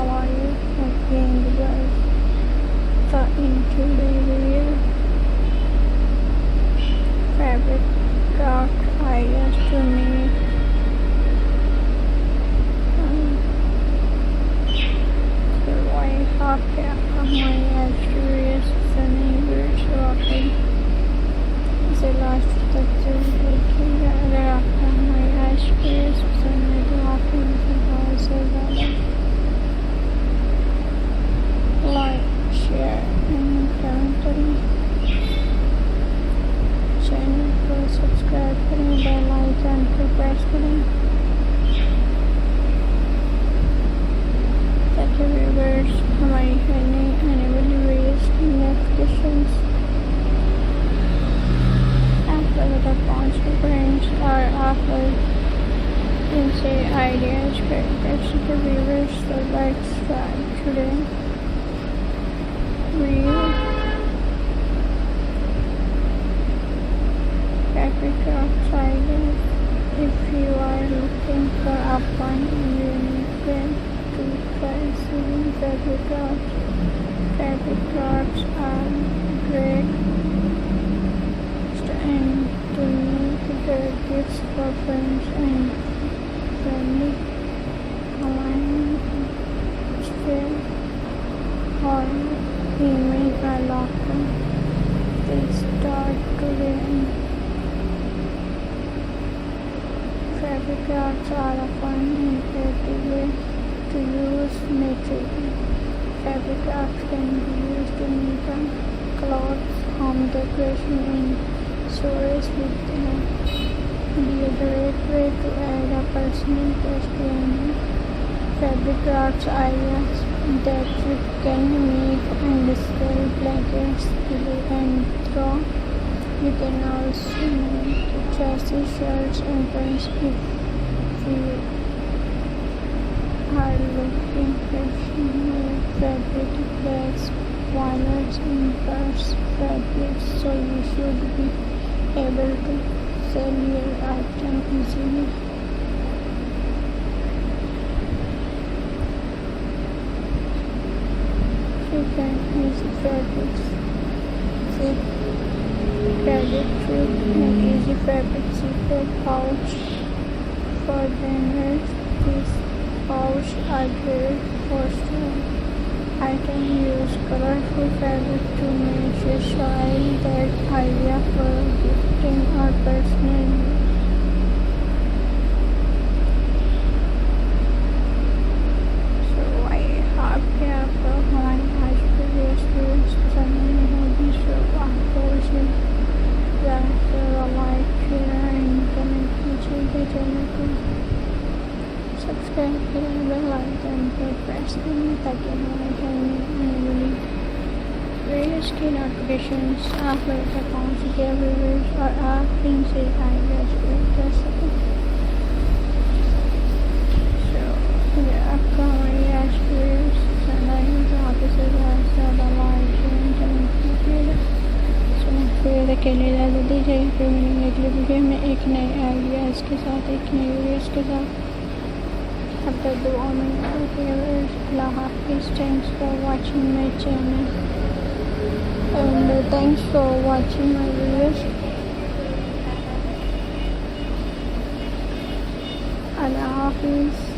how are you? Again, the into the fabric craft ideas to make आपके हमारी experience नहीं shopping इसे last तक जरूर देखिएगा। अगर आपको हमारी एक्सपीरियंस पसंद है तो आप इसे ज़्यादा से ज़्यादा लाइक शेयर एंड कमेंट करें, चैनल को सब्सक्राइब करें, बेल आइकन को प्रेस करें ताकि व्यूअर्स हमारी आने वाली वीडियोस की नोटिफिकेशंस आप लोगों तक पहुँच के फ्रेंड्स और आप लोग इनसे आइडियाज कर सके व्यूअर्स। तो let's start today video. Fabric crafts ideas. If you are looking for a fun and unique way to try sewing fabric crafts are great and to make great gifts for friends and family. Online still or email are often they start today. Fabric crafts are a fun and creative way to use nature. Fabric crafts can be used to make clothes, home decoration, and stories with them. Be a great way to add a personal touch to any fabric crafts ideas that you can make and sell blankets, pillow and throw. You can also make dresses, shirts and pants if you are looking for fabric bags, wallets and purse fabrics, so you should be able to sell your item easily. You can use fabrics, fabric tube and easy fabric zipper pouch for banners. These pouches are great for storing items. Use colorful fabric to match your style. That idea for gifting or personal use. So I hope कि आपको हमारी आज की video पसंद होगी। सो आपको इसे ज़्यादा से ज़्यादा लाइक शेयर एंड कमेंट कीजिएगा, चैनल को सब्सक्राइब करें, बेल आइकन पर प्रेस करें ताकि हमारे आने वाली वीडियोस की नोटिफिकेशंस आप लोगों तक पहुँच सके व्यूअर्स और आप इनसे आइडियाज कर सकें। सो अगर आपको हमारी आज की वीडियोस पसंद आई तो आप इसे ज़्यादा से ज़्यादा लाइक शेयर एंड कमेंट कीजिएगा। फिर अकेले इजाज़त दीजिए, फिर मिलेंगे अगली वीडियो में एक नए आइडियाज़ के साथ, एक नई वीडियोस के साथ। अब तक दुआ में अल्लाह हाफिज़। Thanks for watching my channel and thanks for watching my videos. Allah हाफिज़।